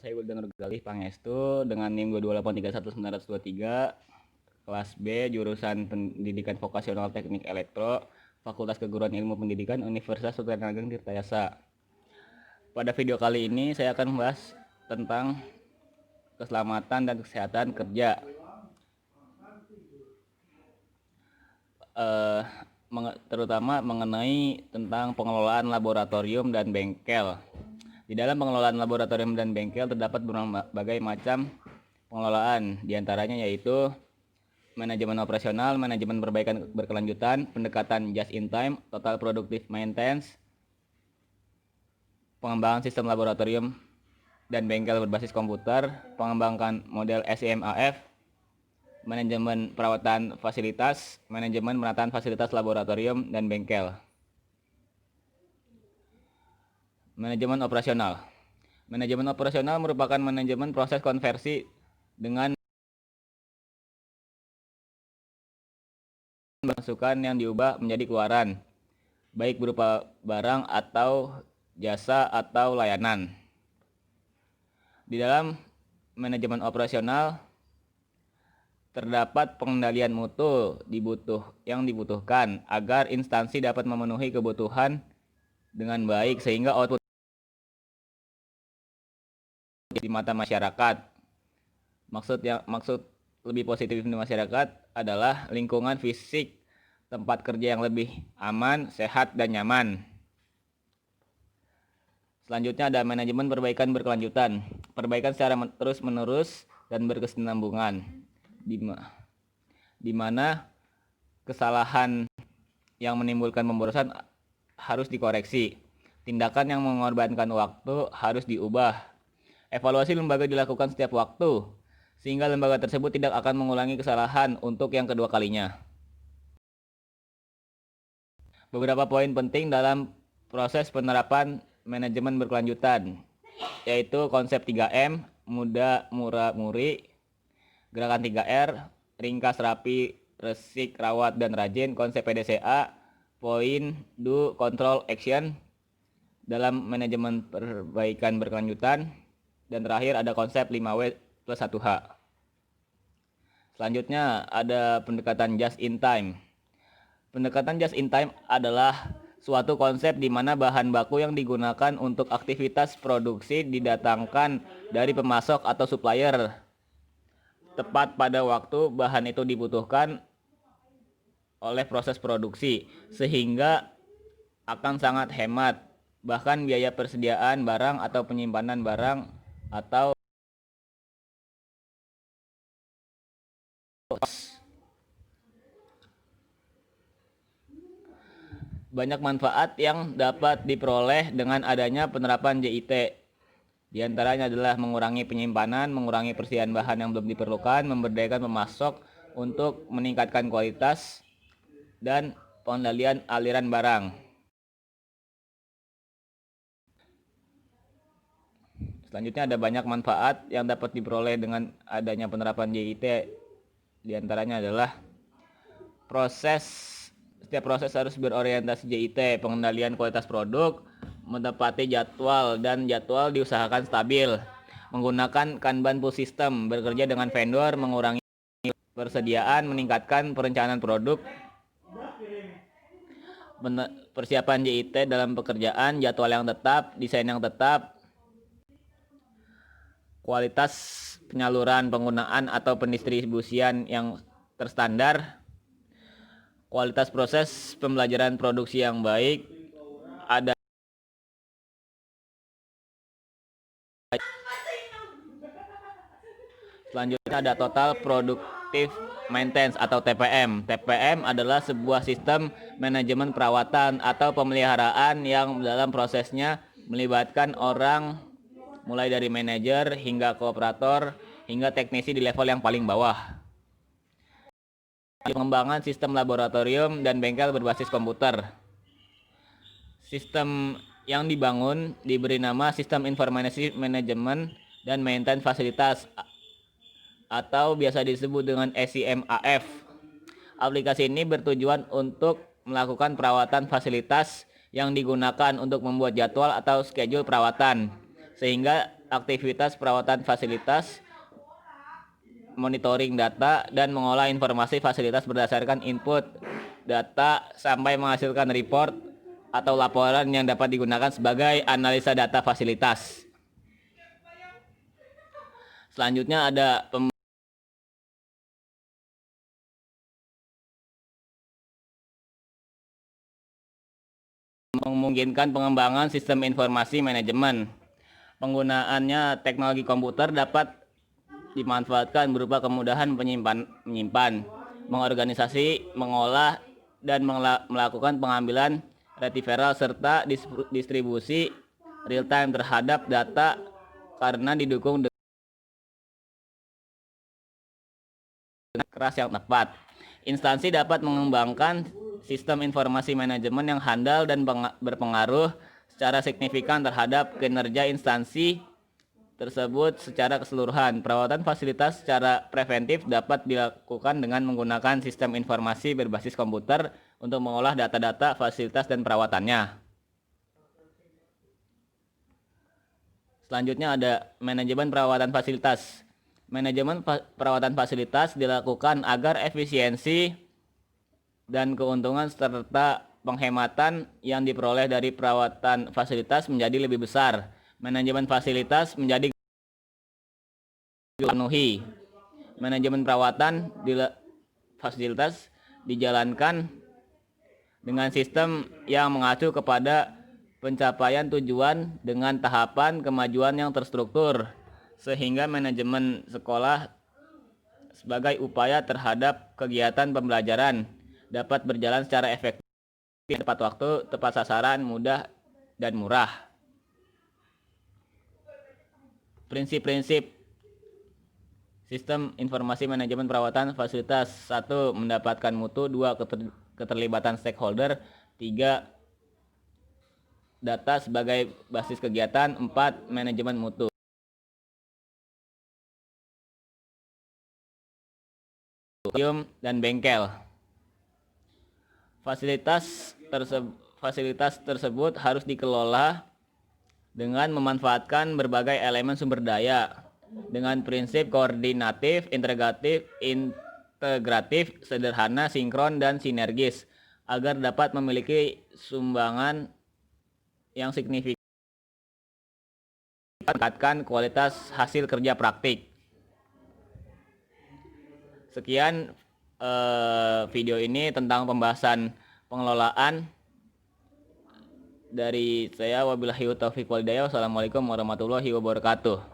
saya Wildan Nurgalih Pangestu dengan NIM 228311923, kelas B, jurusan Pendidikan Vokasional Teknik Elektro, Fakultas Keguruan Ilmu Pendidikan, Universitas Sultan Ageng Tirtayasa. Pada video kali ini saya akan membahas tentang keselamatan dan kesehatan kerja. Terutama mengenai tentang pengelolaan laboratorium dan bengkel. Di dalam pengelolaan laboratorium dan bengkel terdapat berbagai macam pengelolaan, diantaranya yaitu manajemen operasional, manajemen perbaikan berkelanjutan, pendekatan just in time, total productive maintenance, pengembangan sistem laboratorium dan bengkel berbasis komputer, pengembangan model SIMAF, manajemen perawatan fasilitas, manajemen penataan fasilitas laboratorium dan bengkel. Manajemen operasional. Manajemen operasional merupakan manajemen proses konversi dengan masukan yang diubah menjadi keluaran, baik berupa barang atau jasa atau layanan. Di dalam manajemen operasional terdapat pengendalian mutu yang dibutuhkan agar instansi dapat memenuhi kebutuhan dengan baik sehingga output di mata masyarakat. Maksud lebih positif di masyarakat adalah lingkungan fisik tempat kerja yang lebih aman, sehat, dan nyaman. Selanjutnya ada manajemen perbaikan berkelanjutan. Perbaikan secara terus-menerus dan berkesinambungan, di mana kesalahan yang menimbulkan pemborosan harus dikoreksi. Tindakan yang mengorbankan waktu harus diubah. Evaluasi lembaga dilakukan setiap waktu, sehingga lembaga tersebut tidak akan mengulangi kesalahan untuk yang kedua kalinya. Beberapa poin penting dalam proses penerapan manajemen berkelanjutan, yaitu konsep 3M, mudah, murah, muri, gerakan 3R, ringkas, rapi, resik, rawat, dan rajin, konsep PDCA, poin, do, control, action, dalam manajemen perbaikan berkelanjutan, dan terakhir ada konsep 5W plus 1H. Selanjutnya ada pendekatan just in time. Pendekatan just in time adalah suatu konsep di mana bahan baku yang digunakan untuk aktivitas produksi didatangkan dari pemasok atau supplier tepat pada waktu bahan itu dibutuhkan oleh proses produksi, sehingga akan sangat hemat bahkan biaya persediaan barang atau penyimpanan barang atau banyak manfaat yang dapat diperoleh dengan adanya penerapan JIT. Di antaranya adalah mengurangi penyimpanan, mengurangi persediaan bahan yang belum diperlukan, memberdayakan pemasok untuk meningkatkan kualitas, dan pengendalian aliran barang. Selanjutnya ada banyak manfaat yang dapat diperoleh dengan adanya penerapan JIT. Di antaranya adalah setiap proses harus berorientasi JIT, pengendalian kualitas produk, menepati jadwal, dan jadwal diusahakan stabil, menggunakan Kanban pull system, bekerja dengan vendor, mengurangi persediaan, meningkatkan perencanaan produk, persiapan JIT dalam pekerjaan, jadwal yang tetap, desain yang tetap, kualitas penyaluran, penggunaan atau pendistribusian yang terstandar, kualitas proses pembelajaran produksi yang baik, ada selanjutnya ada total productive maintenance atau TPM. TPM adalah sebuah sistem manajemen perawatan atau pemeliharaan yang dalam prosesnya melibatkan orang mulai dari manajer hingga kooperator hingga teknisi di level yang paling bawah. Pengembangan sistem laboratorium dan bengkel berbasis komputer. Sistem yang dibangun diberi nama Sistem Informasi Manajemen dan Maintenance Fasilitas atau biasa disebut dengan SIMAF. Aplikasi ini bertujuan untuk melakukan perawatan fasilitas yang digunakan untuk membuat jadwal atau schedule perawatan, sehingga aktivitas perawatan fasilitas, monitoring data, dan mengolah informasi fasilitas berdasarkan input data sampai menghasilkan report atau laporan yang dapat digunakan sebagai analisa data fasilitas. Selanjutnya ada memungkinkan pengembangan sistem informasi manajemen. Penggunaannya teknologi komputer dapat dimanfaatkan berupa kemudahan menyimpan, mengorganisasi, mengolah, dan melakukan pengambilan retrieval serta distribusi real-time terhadap data karena didukung dengan keras yang tepat. Instansi dapat mengembangkan sistem informasi manajemen yang handal dan berpengaruh secara signifikan terhadap kinerja instansi tersebut secara keseluruhan. Perawatan fasilitas secara preventif dapat dilakukan dengan menggunakan sistem informasi berbasis komputer untuk mengolah data-data fasilitas dan perawatannya. Selanjutnya ada manajemen perawatan fasilitas. Manajemen perawatan fasilitas dilakukan agar efisiensi dan keuntungan serta penghematan yang diperoleh dari perawatan fasilitas menjadi lebih besar. Manajemen fasilitas menjadi dipenuhi. Manajemen perawatan fasilitas dijalankan dengan sistem yang mengacu kepada pencapaian tujuan dengan tahapan kemajuan yang terstruktur, sehingga manajemen sekolah sebagai upaya terhadap kegiatan pembelajaran dapat berjalan secara efektif, tepat waktu, tepat sasaran, mudah, dan murah. Prinsip-prinsip sistem informasi manajemen perawatan fasilitas: 1. Mendapatkan mutu. 2. Keterlibatan stakeholder. 3. Data sebagai basis kegiatan. 4. Manajemen mutu dan bengkel. Fasilitas tersebut harus dikelola dengan memanfaatkan berbagai elemen sumber daya dengan prinsip koordinatif, integratif, sederhana, sinkron, dan sinergis agar dapat memiliki sumbangan yang signifikan meningkatkan kualitas hasil kerja praktik. Sekian video ini tentang pembahasan pengelolaan dari saya. Wabillahi taufiq wal hidayah. Wassalamualaikum warahmatullahi wabarakatuh.